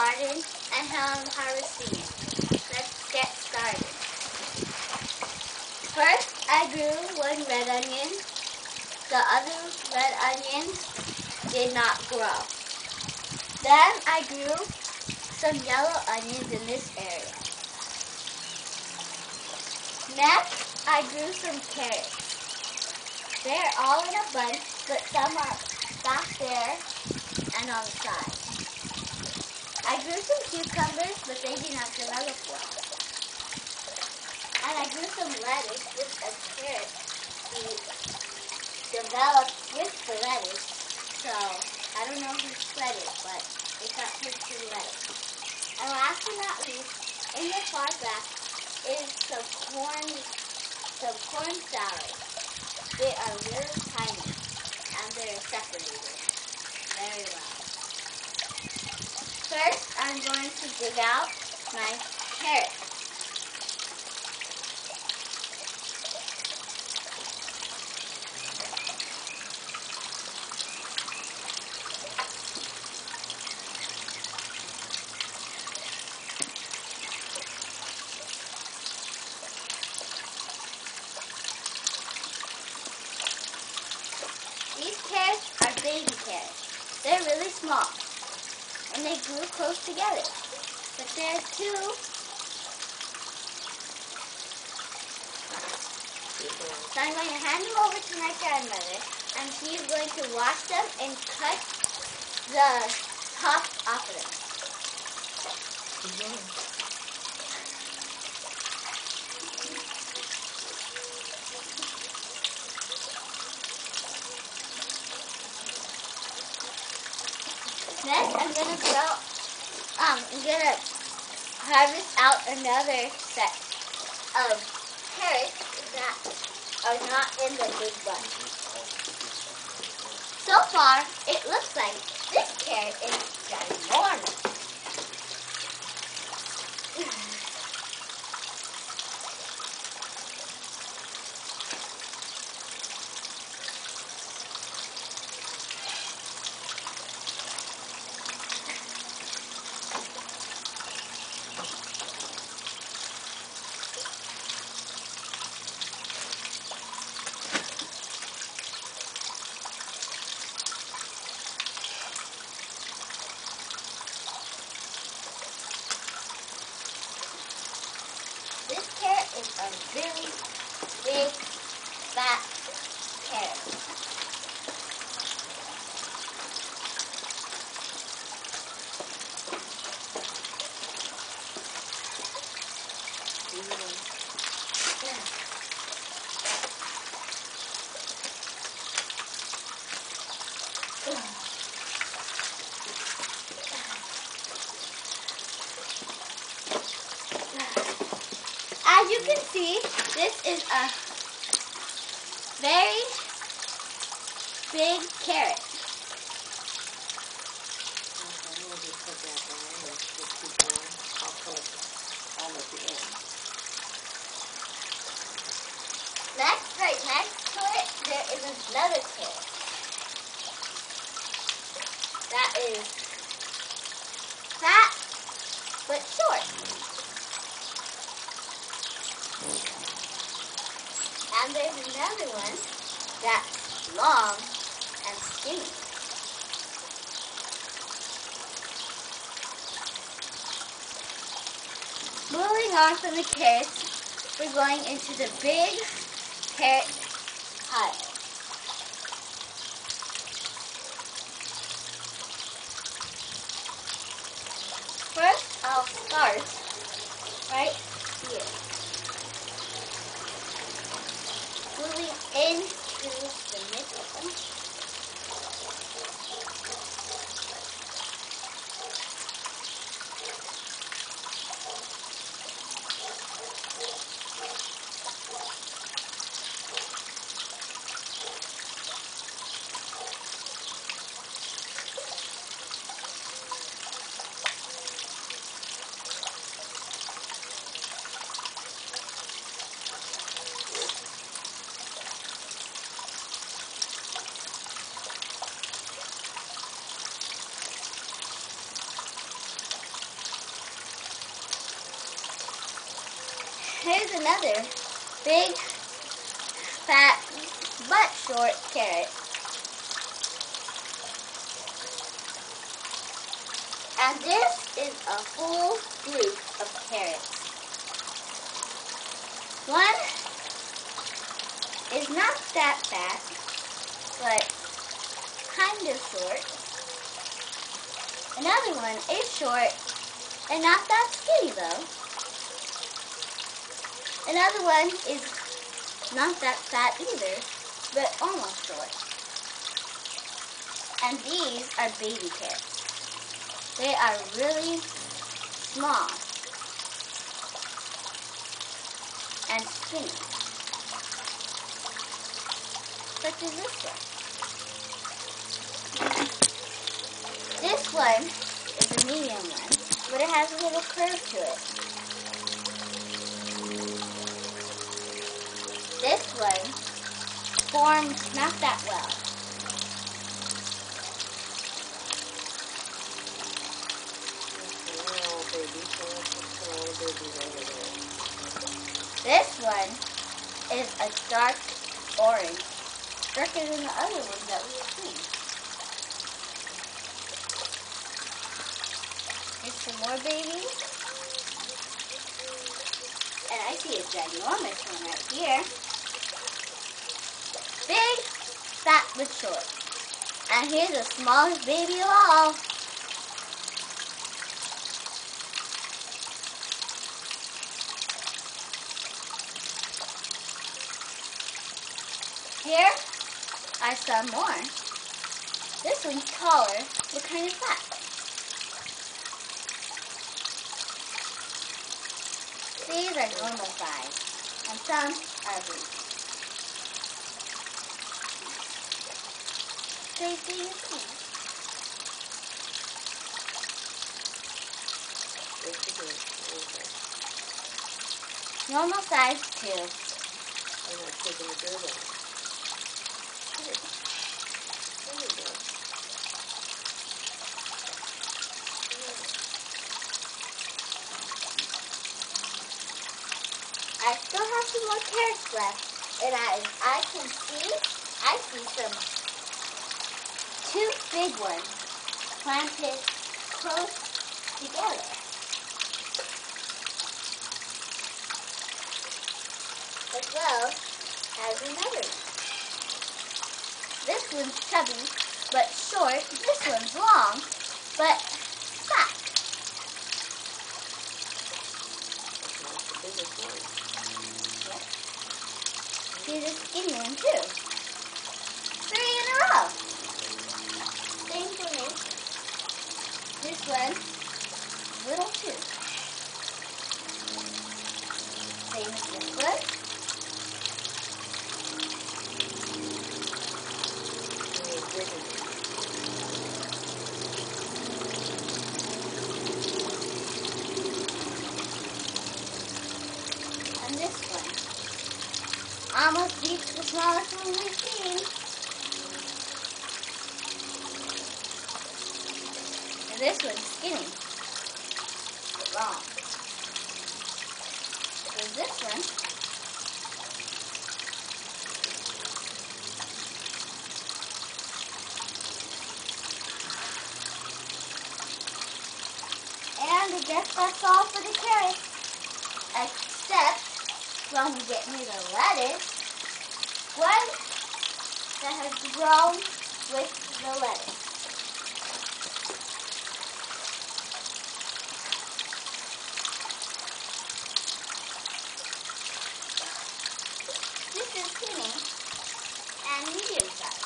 garden and how I'm harvesting it. Let's get started. First, I grew one red onion. The other red onions did not grow. Then I grew some yellow onions in this area. Next, I grew some carrots. They're all in a bunch, but some are back there and on the side. I grew some cucumbers, but they did not develop well. And I grew some lettuce with a carrot seed developed with the lettuce. So, I don't know whose lettuce, but it got tasted lettuce. And last but not least, in the far back is some corn salad. They are really tiny, and they're separated very well. First, I'm going to dig out my carrots. These carrots are baby carrots. They're really small, and they grew close together. But there are two. So I'm going to hand them over to my grandmother, and she is going to wash them and cut the top off of them. Next, I'm gonna harvest out another set of carrots that are not in the big bunch. So far, it looks like this carrot is ginormous. This carrot is a really big, fat carrot. As you can see, this is a very big carrot. Right next to it, there is another carrot that is fat but short. And there's another one that's long and skinny. Moving on from the carrots, we're going into the big carrot pile. First, I'll start right here. Moving into the middle. here's another big, fat, but short carrot. And this is a whole group of carrots. One is not that fat, but kind of short. Another one is short and not that skinny though. Another one is not that fat either, but almost short. And these are baby carrots. They are really small and skinny, such as this one. This one is a medium one, but it has a little curve to it. This one formed not that well. This one is a dark orange, darker than the other ones that we have seen. Here's some more babies. And I see a ginormous one right here. Big, fat, but short. And here's the smallest baby of all. Here are some more. This one's taller, but kind of fat. These are normal size, and some are big. Same thing as these. Normal size too. I'm not taking the dirt off. There you go. I still have some more carrots left, and as I can see, I see some two big ones planted close together. As well as another one. This one's chubby, but short. This one's long, but fat. That's the biggest one. Yep. Here's a skinny one too. 3 in a row. Same for me. This one, little too. Same as this one. And this one almost beats the smallest one we've seen. And this one's skinny, but long. There's this one. And I guess that's all for the carrots. Except when we get near the lettuce, one that has grown with the lettuce. This is skinny and medium size.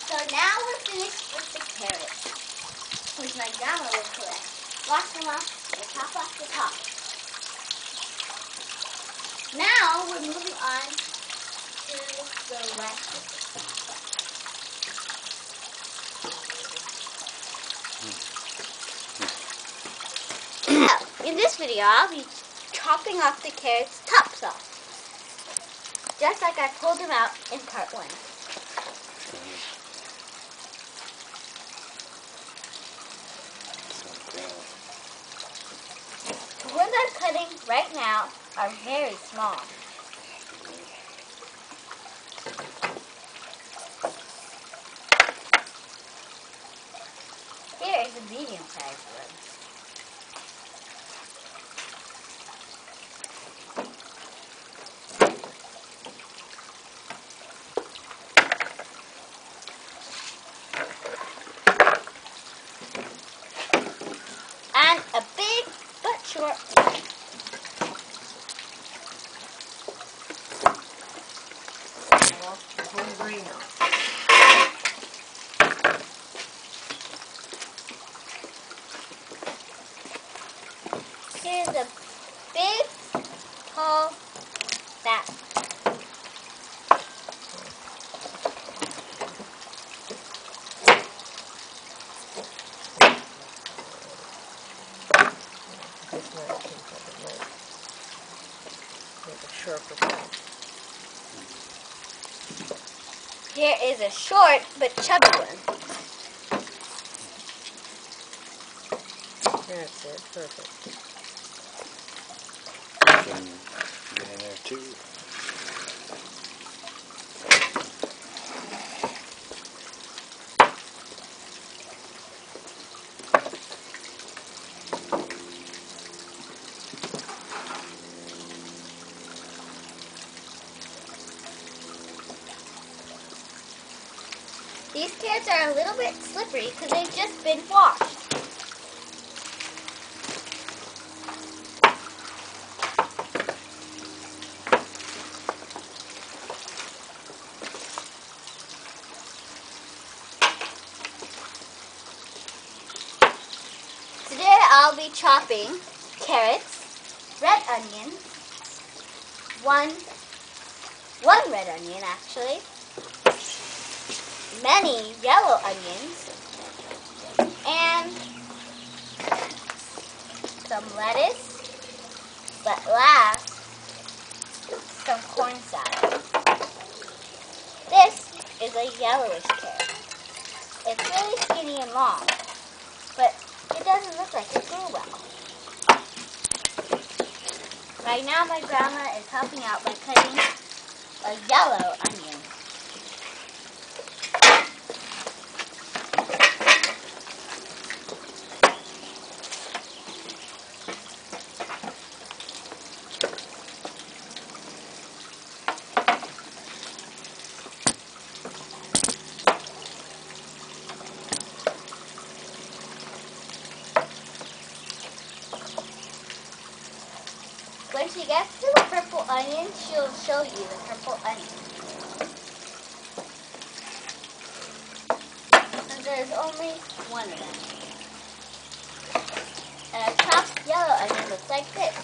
So now we're finished with the carrots, which my grandma will collect. Wash them off and chop off the top. Now we're moving on to the rest of it. In this video, I'll be chopping off the carrots tops off, just like I pulled them out in part 1. right now are very small. Here is a medium-sized one. And a big but short one. The whole greenhouse. Here's a big, tall, fat. This knife seems like it might make a sharper cut. Here is a short but chubby one. That's it, perfect. Can get in there too. These carrots are a little bit slippery because they've just been washed. Today I'll be chopping carrots, red onions, one red onion actually, many yellow onions, and some lettuce, but last, some corn salad. This is a yellowish carrot. It's really skinny and long, but it doesn't look like it grew well. Right now my grandma is helping out by cutting a yellow onion. When she gets to the purple onion, she'll show you the purple onion. And there's only one of them. And a chopped yellow onion looks like this.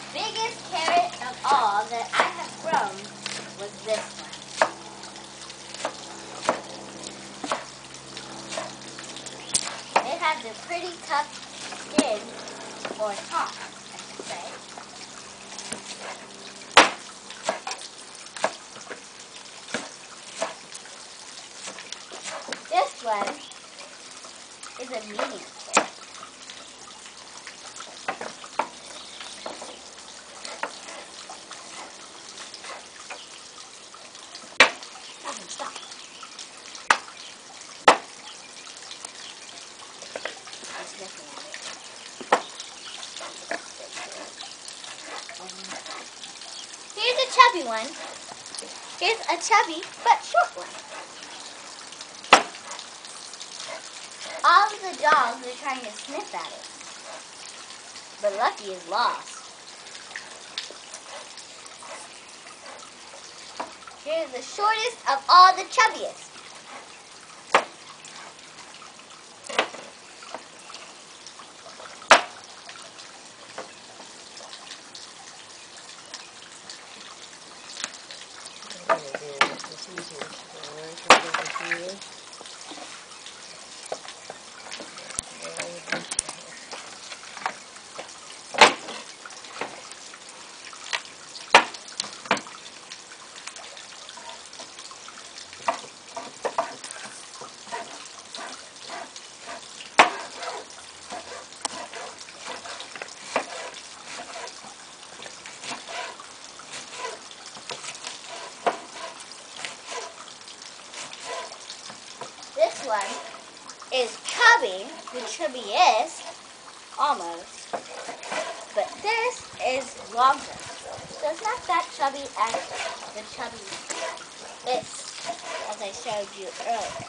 The biggest carrot of all that I have grown was this one. It has a pretty tough skin, or top, I should say. This one is a medium carrot. Stop. Here's a chubby one. Here's a chubby but short one. All of the dogs are trying to sniff at it, but Lucky is lost. Here's the shortest of all the chubbiest. It's easier. Alright, so over here. one is chubby, the chubbiest, almost. But this is longer. So it's not that chubby as the chubby is, as I showed you earlier.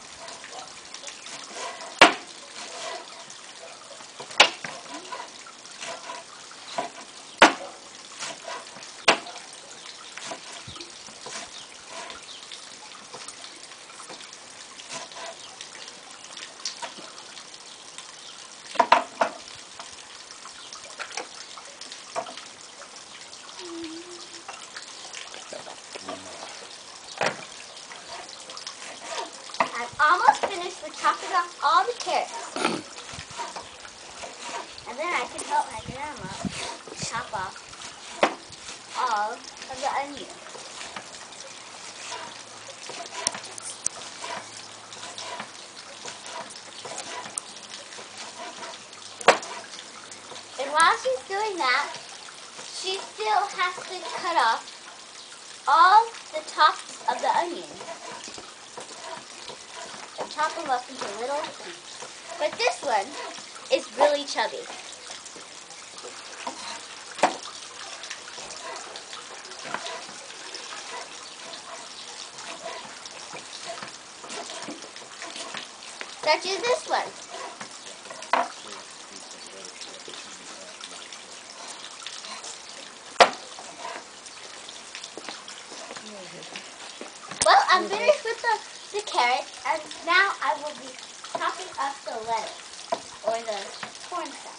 I'm almost finished with chopping off all the carrots. And then I can help my grandma chop off all of the onions. And while she's doing that, she still has to cut off all the tops of the onions and chop them up into little pieces. But this one is really chubby. Such as this one. Well, I'm finished with the carrot, and now I will be chopping up the lettuce, or the corn salad.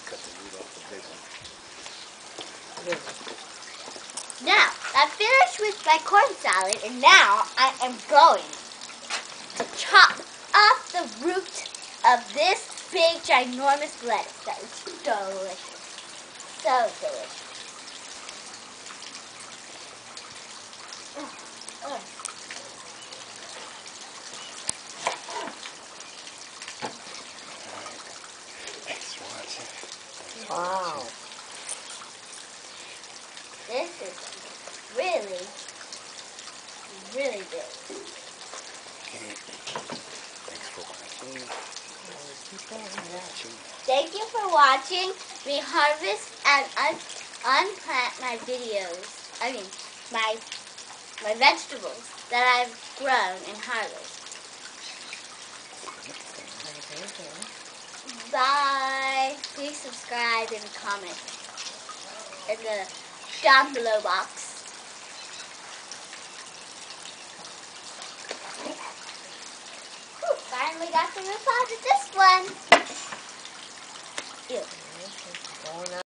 Cut the root off the big one. Now, I'm finished with my corn salad, and now I am going to chop off the root of this big, ginormous lettuce. That is delicious. So delicious. Thanks for watching. Wow. This is really, really big. Okay. Thanks for watching. Thank you for watching me harvest and unplant my videos. I mean, my vegetables that I've grown and harvested. Bye. Please subscribe and comment in the down below box. Whew, finally got the reply to this one. Ew.